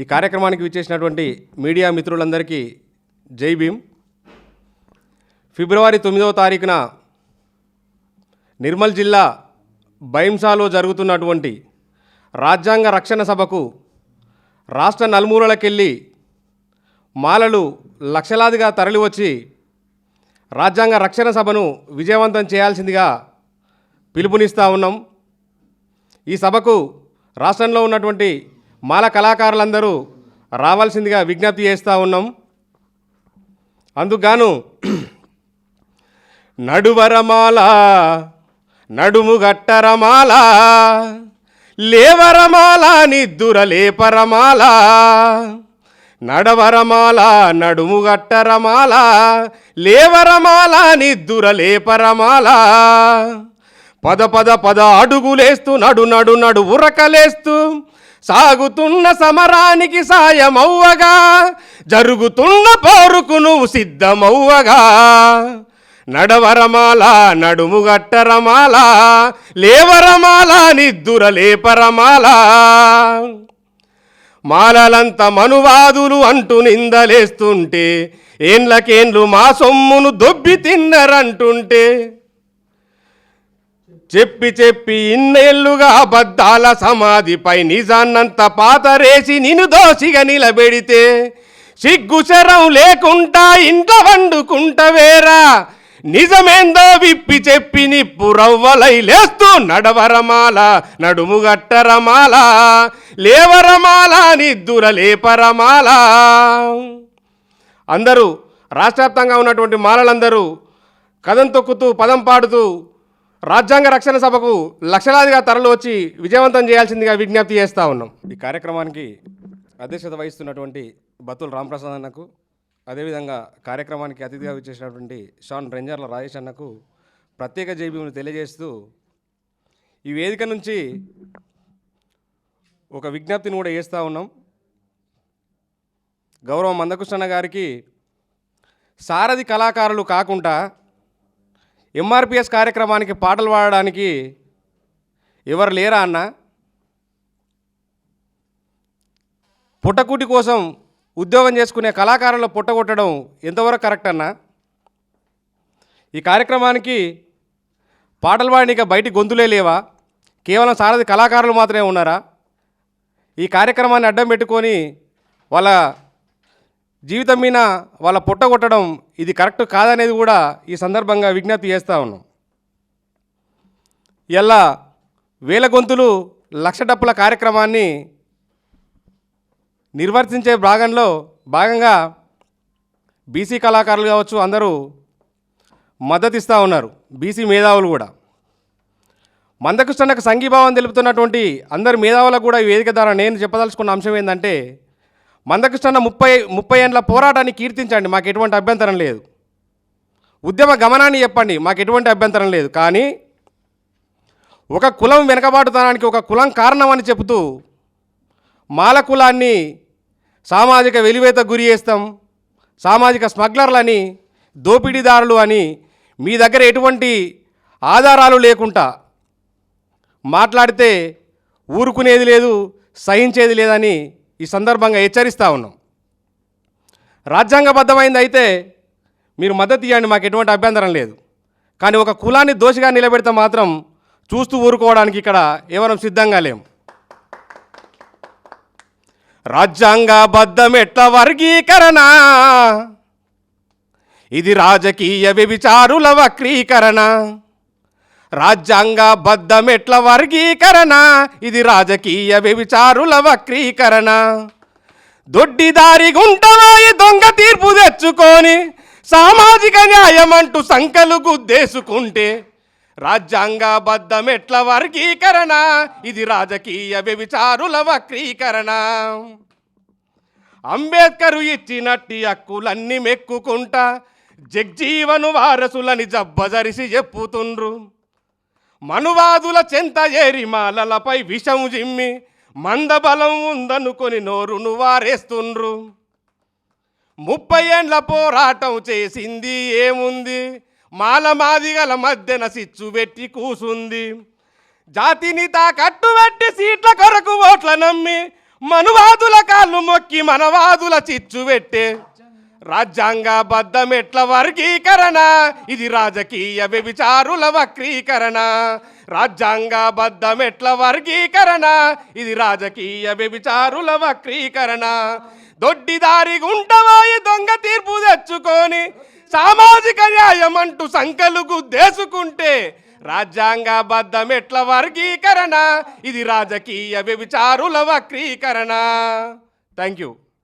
ఈ కార్యక్రమానికి విచ్చేసినటువంటి మీడియా మిత్రులందరికీ జై భీమ్. ఫిబ్రవరి 9వ తారీఖున నిర్మల్ జిల్లా బైంసాలో జరుగుతున్నటువంటి రాజ్యాంగ రక్షణ సభకు రాష్ట్ర నలుమూలలకెళ్ళి మాలలు లక్షలాదిగా తరలివచ్చి రాజ్యాంగ రక్షణ సభను విజయవంతం చేయాల్సిందిగా పిలుపునిస్తూ ఉన్నాం. ఈ సభకు రాష్ట్రంలో ఉన్నటువంటి మాల కళాకారులందరూ రావాల్సిందిగా విజ్ఞప్తి చేస్తూ ఉన్నాం. అందుకుగాను నడువరమాల నడుము గట్టరమాల లేవరమాల నిద్దుర లేపరమాల నడవరమాల నడుము గట్టరమాల లేవరమాల నిద్దుర లేపరమాల పద పద పద అడుగులేస్తూ నడు నడు నడు ఉరకలేస్తూ సాగుతున్న సమరానికి సాయమవ్వగా జరుగుతున్న పోరుకు నువ్వు సిద్ధమవ్వగా నడవరమాల నడుము గట్టరమాల లేవరమాల నిద్దుర లేపరమాల మాలలంత మనువాదులు అంటూ నిందలేస్తుంటే ఏండ్లకేండ్లు మా సొమ్మును దొబ్బి తిన్నరంటుంటే చెప్పి చెప్పి ఇన్నేళ్లుగా అబద్ధాల సమాధిపై నిజాన్నంత పాతరేసి నిన్ను దోషిగా నిలబెడితే సిగ్గుశరం లేకుండా ఇంట్లో వండుకుంటవేరా నిజమేందో విప్పి చెప్పి నిప్పు రవ్వలై లేస్తూ నడవరమాల నడుము గట్టరమాల లేవరమాల నిద్దుర లేపరమాల. అందరూ రాష్ట్రవ్యాప్తంగా ఉన్నటువంటి మాలలందరూ కథం తొక్కుతూ పదం పాడుతూ రాజ్యాంగ రక్షణ సభకు లక్షలాదిగా తరలి వచ్చి విజయవంతం చేయాల్సిందిగా విజ్ఞప్తి చేస్తూ ఉన్నాం. ఈ కార్యక్రమానికి అధ్యక్షత వహిస్తున్నటువంటి బత్తుల రామప్రసాద్ అన్నకు, అదేవిధంగా కార్యక్రమానికి అతిథిగా విచ్చేసినటువంటి షాన్ రేంజర్ల రాజేష్ అన్నకు ప్రత్యేక జైభీములు తెలియజేస్తూ ఈ వేదిక నుంచి ఒక విజ్ఞప్తిని కూడా చేస్తూ ఉన్నాం. గౌరవ మందకృష్ణ గారికి సారథి కళాకారులు కాకుండా ఎంఆర్పిఎస్ కార్యక్రమానికి పాటలు పాడడానికి ఎవరు లేరా అన్న? పుట్టకూటి కోసం ఉద్యోగం చేసుకునే కళాకారులు పుట్టగొట్టడం ఎంతవరకు కరెక్ట్ అన్న? ఈ కార్యక్రమానికి పాటలు పాడడానికి బయటి గొంతులే లేవా? కేవలం సారథి కళాకారులు మాత్రమే ఉన్నారా? ఈ కార్యక్రమాన్ని అడ్డం పెట్టుకొని వాళ్ళ జీవితం మీద వాళ్ళ పుట్టగొట్టడం ఇది కరెక్ట్ కాదనేది కూడా ఈ సందర్భంగా విజ్ఞప్తి చేస్తూ ఉన్నాం. ఇలా వేల గొంతులు లక్ష డప్పుల కార్యక్రమాన్ని నిర్వర్తించే భాగంగా బీసీ కళాకారులు కావచ్చు అందరూ మద్దతు ఇస్తూ ఉన్నారు. బీసీ మేధావులు కూడా మందకృష్ణకు సంఘీభావం తెలుపుతున్నటువంటి అందరు మేధావులకు కూడా ఈ వేదిక ద్వారా నేను చెప్పదలుచుకున్న అంశం ఏంటంటే, మందకృష్ణ 30 ఏండ్ల పోరాటాన్ని కీర్తించండి, మాకు ఎటువంటి అభ్యంతరం లేదు. ఉద్యమ గమనాన్ని చెప్పండి, మాకు ఎటువంటి అభ్యంతరం లేదు. కానీ ఒక కులం వెనకబాటుతనానికి ఒక కులం కారణమని చెబుతూ మాల కులాన్ని సామాజిక వెలివేత గురి చేస్తాం, సామాజిక స్మగ్లర్లని, దోపిడీదారులు అని మీ దగ్గర ఎటువంటి ఆధారాలు లేకుండా మాట్లాడితే ఊరుకునేది లేదు, సహించేది లేదని ఈ సందర్భంగా హెచ్చరిస్తూ ఉన్నాం. రాజ్యాంగబద్ధమైంది అయితే మీరు మద్దతు ఇవ్వండి, మాకు ఎటువంటి అభ్యంతరం లేదు. కానీ ఒక కులాన్ని దోషిగా నిలబెడితే మాత్రం చూస్తూ ఊరుకోవడానికి ఇక్కడ ఎవరం సిద్ధంగా లేము. రాజ్యాంగబద్ధం ఎట్ల వర్గీకరణ, ఇది రాజకీయ వ్యభిచారుల వక్రీకరణ. రాజ్యాంగబద్ధం ఎట్ల వర్గీకరణ, ఇది రాజకీయ వ్యభిచారుల వక్రీకరణ. దొడ్డిదారి గుంటవాయి దొంగ తీర్పు తెచ్చుకొని సామాజిక న్యాయం అంటూ సంకలు గుద్దేసుకుంటే రాజ్యాంగబద్ధం ఎట్ల వర్గీకరణ, ఇది రాజకీయ వ్యభిచారుల వక్రీకరణ. అంబేద్కర్ ఇచ్చినట్టి హక్కులన్నీ మెక్కుకుంటా జగ్జీవను వారసులని జబ్బజరిసి చెప్పుతుండ్రు. మనువాదుల చెంత ఏరి మాలలపై విషం జిమ్మి మందబలం ఉందనుకొని నోరును వారేస్తుండ్రు. 30 ఏండ్ల పోరాటం చేసింది ఏముంది, మాలమాదిగల మధ్యన సిచ్చు పెట్టి కూసుంది. జాతిని తాకట్టు పెట్టి సీట్ల కొరకు ఓట్ల నమ్మి మనువాదుల కాళ్ళు మొక్కి మనవాదుల చిచ్చు పెట్టే రాజ్యాంగబద్ధమెట్ల వర్గీకరణ, ఇది రాజకీయ వ్యభిచారుల వక్రీకరణ. రాజ్యాంగబద్ధమెట్ల వర్గీకరణ, ఇది రాజకీయ వ్యభిచారుల వక్రీకరణ. దొడ్డిదారి గుంటవాయి దొంగ తీర్పు తెచ్చుకొని సామాజిక న్యాయం అంటూ సంకలు గుద్దేసుకుంటే రాజ్యాంగబద్ధమెట్ల వర్గీకరణ, ఇది రాజకీయ వ్యభిచారుల వక్రీకరణ. Thank you.